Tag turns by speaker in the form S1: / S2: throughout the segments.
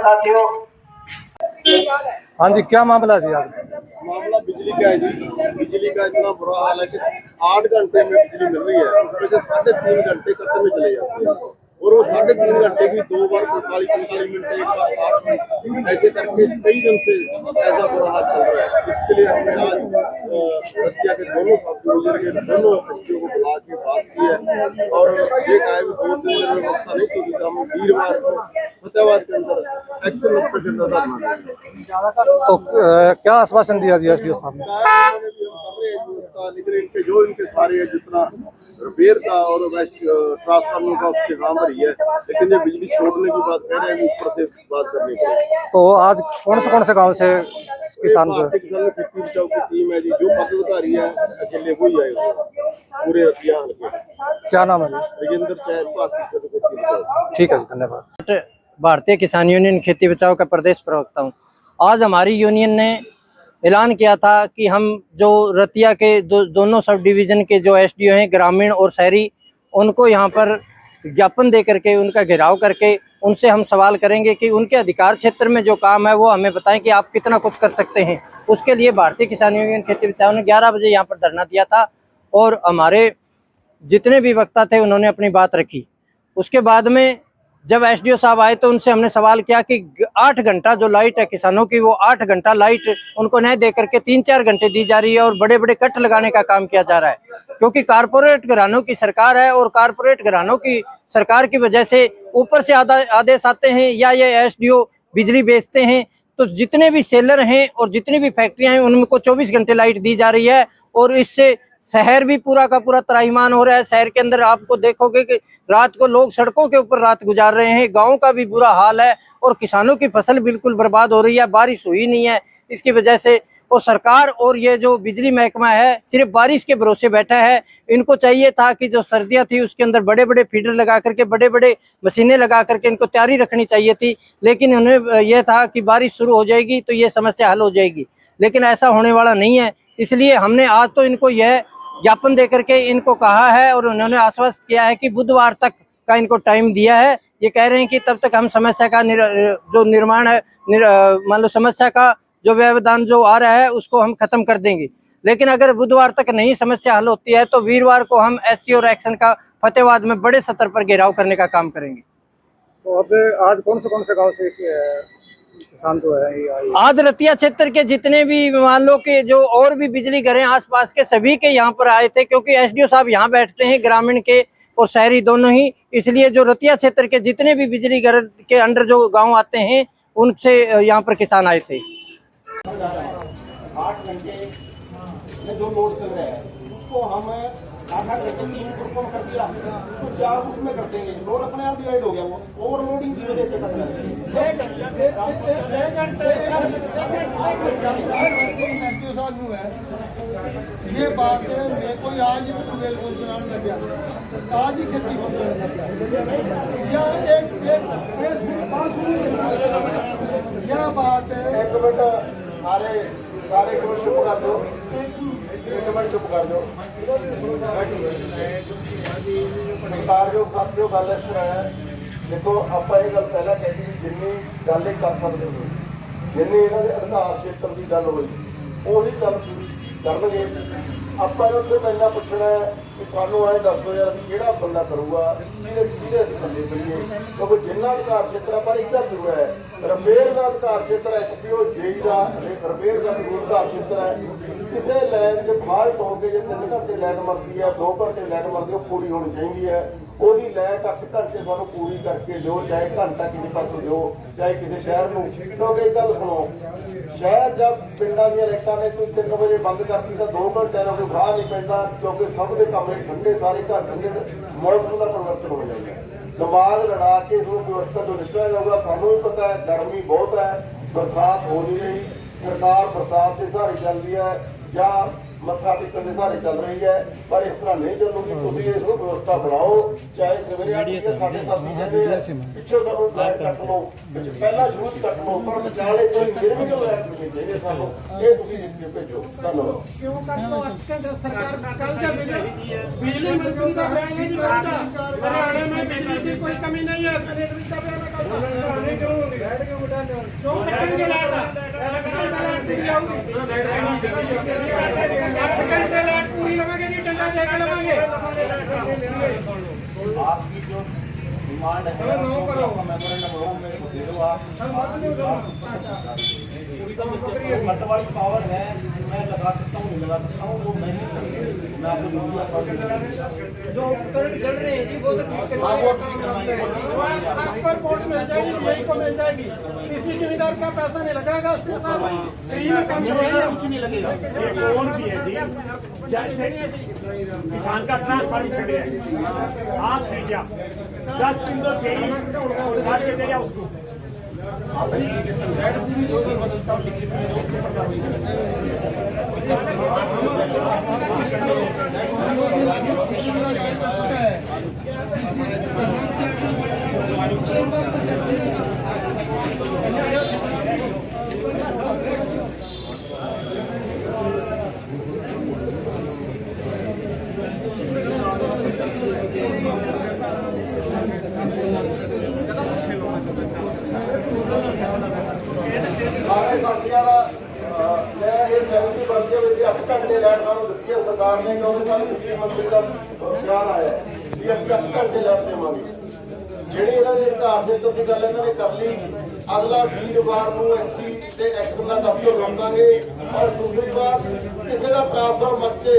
S1: साथियों।
S2: हाँ जी, क्या मामला है जी आज?
S3: मामला बिजली का है जी। बिजली का इतना बुरा हाल है कि 8 घंटे में बिजली मिल रही है, उसमें से 3.5 घंटे कटने में चले जाते हैं और वो 3.5 घंटे भी 2 बार 45 मिनट, एक बार 60 मिनट, ऐसे करके कई दिन से ऐसा बुरा हाल चल रहा है। इसके लिए हमने आज रतिया के दोनों सब डिवीजन के दोनों एसडीओ को बुला के बात की है और ये कहा है कि 2-3 दिन में व्यवस्था नहीं तो हम वीरवार को फतेहाबाद के अंदर एक्शन नंबर के अंदर धरना देंगे।
S2: तो क्या आश्वासन दिया जी एसडीओ साहब ने?
S3: उन्होंने भी हम कर रहे हैं व्यवस्था, लेकिन इनके जो इनके सारे जितना रिपेयर का और ट्रांसफार्मर का उसके काम भरी है, लेकिन ये बिजली छोड़ने की बात कह रहे हैं, ऊपर से बात करने की।
S2: तो आज कौन से गांव से किसान जो
S3: भारतीय किसान खेती बचाओ की टीम है जी, जो पदाधिकारी है अकेले वही आए पूरे रतिया हल्के।
S2: क्या नाम है जी?
S3: राजेंद्र चैर, भारतीय किसान खेती बचाओ।
S2: ठीक है जी, धन्यवाद।
S4: भारतीय किसान यूनियन खेती बचाओ का प्रदेश प्रवक्ता हूँ। आज हमारी यूनियन ने ऐलान किया था कि हम जो रतिया के दोनों सब डिवीज़न के जो एसडीओ हैं, ग्रामीण और शहरी, उनको यहाँ पर ज्ञापन दे करके उनका घेराव करके उनसे हम सवाल करेंगे कि उनके अधिकार क्षेत्र में जो काम है वो हमें बताएं कि आप कितना कुछ कर सकते हैं। उसके लिए भारतीय किसान यूनियन खेती बचाओ ने 11 बजे यहाँ पर धरना दिया था और हमारे जितने भी वक्ता थे उन्होंने अपनी बात रखी। उसके बाद में जब एसडीओ साहब आए तो उनसे हमने सवाल किया कि 8 घंटा जो लाइट है किसानों की, वो 8 घंटा लाइट उनको नहीं दे करके 3-4 घंटे दी जा रही है और बड़े बड़े कट लगाने का काम किया जा रहा है, क्योंकि कारपोरेट घरानों की सरकार है और कारपोरेट घरानों की सरकार की वजह से ऊपर से आदेश आते हैं या ये एसडीओ बिजली बेचते हैं, तो जितने भी सेलर हैं और जितनी भी फैक्ट्रियां हैं उनको 24 घंटे लाइट दी जा रही है और इससे शहर भी पूरा का पूरा त्राहिमाम हो रहा है। शहर के अंदर आपको देखोगे कि रात को लोग सड़कों के ऊपर रात गुजार रहे हैं, गाँव का भी बुरा हाल है और किसानों की फसल बिल्कुल बर्बाद हो रही है। बारिश हुई नहीं है इसकी वजह से, और सरकार और ये जो बिजली महकमा है सिर्फ बारिश के भरोसे बैठा है। इनको चाहिए था कि जो सर्दियां थी उसके अंदर बड़े बड़े फीडर लगा करके, बड़े बड़े मशीनें लगा करके इनको तैयारी रखनी चाहिए थी, लेकिन उन्हें यह था कि बारिश शुरू हो जाएगी तो ये समस्या हल हो जाएगी, लेकिन ऐसा होने वाला नहीं है। इसलिए हमने आज तो इनको यह ज्ञापन दे करके इनको कहा है और उन्होंने आश्वस्त किया है कि बुधवार तक का इनको टाइम दिया है। ये कह रहे हैं कि तब तक हम समस्या का जो निर्माण है, मान लो समस्या का जो व्यवधान जो आ रहा है उसको हम खत्म कर देंगे, लेकिन अगर बुधवार तक नहीं समस्या हल होती है तो वीरवार को हम एससी और एक्शन का फतेहाबाद में बड़े स्तर पर घेराव करने का काम करेंगे।
S2: तो अब आज कौन से गांव से किसान जो है
S4: आज रतिया क्षेत्र के जितने भी मान लो कि जो और भी बिजली घर हैं आसपास के, सभी के यहाँ पर आए थे, क्योंकि एसडीओ साहब यहाँ बैठते हैं ग्रामीण के और शहरी दोनों ही, इसलिए जो रतिया क्षेत्र के जितने भी बिजली घर के अंडर जो गांव आते हैं उनसे यहाँ पर किसान आए थे।
S3: 8 घंटे में जो लोड चल रहा है उसको हम 8 घंटे 3 ग्रुपों में कर दिया, उसको 4 ग्रुप में कर देंगे, लोड अपने आप डिवाइड हो गया। वो ओवरलोडिंग की वजह से कट रहा है।
S5: ये बात है, मेरे को आज ही बिल्कुल सुनाने लग गया, आज ही खेती बंद करने लग गया। यह बात है।
S3: एक मिनट सारे चुप कर दो, एक मिनट चुप कर दो। सरकार जो साथियों गल इस तरह है, देखो आप ये गल पहला कहती जिन्नी गल कर सकते हो, जिन्नी इन्हों के अधिकार क्षेत्र की गल हुई उही गल करनगे। ਆਪਾਂ ਉੱਥੇ ਪਹਿਲਾਂ ਪੁੱਛਣਾ ਕਿ ਸਾਨੂੰ ਐਂ ਦੱਸ ਦਿਓ ਯਾਰ ਵੀ ਕਿਹੜਾ ਬੰਦਾ ਕਰੂਗਾ, ਕਿਹਦੇ ਥੱਲੇ ਪਈਏ, ਕਿਉਂਕਿ ਜਿੰਨਾ ਅਧਿਕਾਰ ਖੇਤਰ ਆਪਾਂ ਇੱਧਰ ਜੁੜਿਆ ਹੈ, ਰਿਪੇਅਰ ਦਾ ਅਧਿਕਾਰ ਖੇਤਰ ਐਸਪੀਓ ਜੇਈ ਦਾ ਰਿਪੇਅਰ ਦਾ ਅਧਿਕਾਰ ਖੇਤਰ ਹੈ। ਕਿਸੇ ਲਾਈਨ 'ਚ ਫਾਲਟ ਹੋ ਕੇ ਜੇ 3 ਘੰਟੇ ਲਾਈਟ ਮਰਦੀ ਹੈ, 2 ਘੰਟੇ ਲਾਈਟ ਮਰਦੀ, ਉਹ ਪੂਰੀ ਹੋਣੀ ਚਾਹੀਦੀ ਹੈ। ਉਹਦੀ ਲਾਈਟ 8 ਘੰਟੇ ਤੁਹਾਨੂੰ ਪੂਰੀ ਕਰਕੇ ਦਿਓ, ਚਾਹੇ ਘੰਟਾ ਕਿਸੇ ਪਾਸੋਂ ਦਿਓ, ਚਾਹੇ ਕਿਸੇ ਸ਼ਹਿਰ ਨੂੰ। ਕਿਉਂਕਿ ਇੱਕ ਗੱਲ ਸੁਣੋ, ਸ਼ਹਿਰ ਜਦ ਪਿੰਡਾਂ ਦੀਆਂ ਲਾਈਟਾਂ ਨੇ ਕੋਈ 3 ਵਜੇ ਬੰਦ ਕਰਤੀ ਤਾਂ 2 ਘੰਟਿਆਂ ਨੂੰ ਕੋਈ ਬਾਹਰ ਨਹੀਂ ਪੈਂਦਾ, ਕਿਉਂਕਿ ਸਭ ਦੇ ਕਮਰੇ ਠੰਡੇ, ਸਾਰੇ ਘਰ ਠੰਡੇ, ਮੌਸਮ ਦਾ ਪਰਿਵਰਤਨ ਹੋ ਜਾਂਦਾ। ਦਿਮਾਗ ਲੜਾ ਕੇ ਇਸ ਨੂੰ ਵਿਵਸਥਾ ਤੋਂ ਨਿਕਲਿਆ ਜਾਊਗਾ। ਸਾਨੂੰ ਵੀ ਪਤਾ ਹੈ ਗਰਮੀ ਬਹੁਤ ਹੈ, ਬਰਸਾਤ ਹੋ ਨਹੀਂ ਰਹੀ, ਸਰਕਾਰ ਬਰਸਾਤ ਦੇ ਸਹਾਰੇ ਚੱਲਦੀ ਹੈ ਜਾਂ ਮੱਥਾ ਟੇਕਣ ਦੇ ਸਾਰੇ ਚੱਲ ਰਹੀ ਹੈ, ਪਰ ਇਸ ਤਰ੍ਹਾਂ ਨਹੀਂ ਚੱਲੂਗੀ। ਤੁਸੀਂ ਇਸ ਨੂੰ ਵਿਵਸਥਾ ਬਣਾਓ, ਚਾਹੇ ਸਵੇਰੇ ਆ ਕੇ ਸਾਡੇ ਸਾਥੀ ਕਹਿੰਦੇ ਆ ਪਿੱਛੋਂ ਸਾਨੂੰ ਲਾਈਟ ਕੱਟ ਲਓ, ਪਹਿਲਾਂ ਸ਼ੁਰੂ ਚ ਕੱਟ ਲਓ, ਪਰ ਵਿਚਾਲੇ ਕੋਈ ਫਿਰ ਵੀ ਜੋ ਲਾਈਟ ਨਹੀਂ ਚਾਹੀਦੀ ਸਾਨੂੰ, ਇਹ ਤੁਸੀਂ ਲਿਖ ਭੇਜੋ। ਧੰਨਵਾਦ।
S5: क्यों करते हो केंद्र सरकार कल जब बिजली मंत्री का बयान है निकालता हरियाणा में बिजली की कोई कमी नहीं है, कलेक्टर का बयान क्यों कटेंगे लाइट? 8 घंटे लाइट पूरी लगाएंगे नहीं, डंडा देकर लगाएंगे।
S3: आपकी जो डिमांड है मेमोरेंडम हो मेरे को दे दो आप। मत वाली पावर है, मैं लगा सकता हूँ नहीं लगा सकता हूँ, वो मैं आपको
S4: जो उपकरण चल रहे हैं जी वो तो ठीक
S5: आपको रिपोर्ट मिल जाएगी, यही को मिल जाएगी, किसी जिम्मेदार का पैसा नहीं लगाएगा। फ्री में काम करवाएंगे, कुछ नहीं लगेगा।
S1: किसान का ट्रांसफार्मर छड़ है, आप छीन गया 10 दिन तो चाहिए काट के दे दिया उसको।
S3: ਸਾਰੇ ਸਾਥੀਆਂ ਦਾ ਮੈਂ ਇਹ ਸਹਿਮਤੀ ਬਣਦੀ ਹੈ ਵੀ 8 ਘੰਟੇ ਲਾਈਟ ਸਾਨੂੰ ਦਿੱਤੀ ਹੈ ਸਰਕਾਰ ਨੇ, ਕਿਉਂਕਿ ਸਾਨੂੰ ਬਿਜਲੀ ਮੰਤਰੀ ਦਾ ਬਿਆਨ ਆਇਆ ਵੀ ਅਸੀਂ 8 ਘੰਟੇ ਲਾਈਟ ਦੇਵਾਂਗੇ। ਜਿਹੜੀ ਇਹਨਾਂ ਦੇ ਅਧਿਕਾਰ ਦੇ ਉੱਤੇ ਗੱਲ ਇਹਨਾਂ ਨੇ ਕਰ ਲਈ, ਅਗਲਾ ਵੀਰਵਾਰ ਨੂੰ ਐਕਸੀ ਤੇ ਐਕਸ਼ਨ ਦਾ ਦਫ਼ਤਰ ਰੋਕਾਂਗੇ। ਔਰ ਦੂਸਰੀ ਵਾਰ ਕਿਸੇ ਦਾ ਟ੍ਰਾਂਸਫਰ ਮੱਚੇ,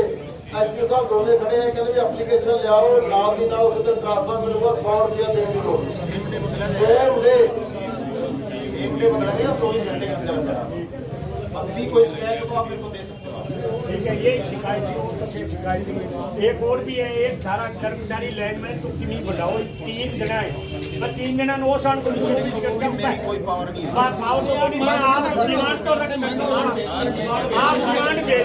S3: ਐਚਓ ਸਾਹਿਬ ਦੋਨੇ ਖੜੇ ਆ, ਕਹਿੰਦੇ ਵੀ ਐਪਲੀਕੇਸ਼ਨ ਲਿਆਓ, ਨਾਲ ਦੀ ਨਾਲ ਉਸ ਤੇ ਟ੍ਰਾਂਸਫਰ ਮਿਲੂਗਾ, 100 ਰੁਪਇਆ ਦੇਣ ਦੀ ਲੋੜ ਨਹੀਂ। बदलेंगे 24 घंटे के अंदर अंदर अभी कोई शिकायत हो तो आप मेरे को दे सकते हो।
S1: ठीक है, ये शिकायत एक और भी है, एक सारा कर्मचारी लैंडमैन तो नहीं बताओ 3 दिन है, मैं 3 दिन नो सान को
S3: कोई पावर नहीं है,
S1: बात माओ तो नहीं, आप डिमांड तो रख, आप डिमांड भेज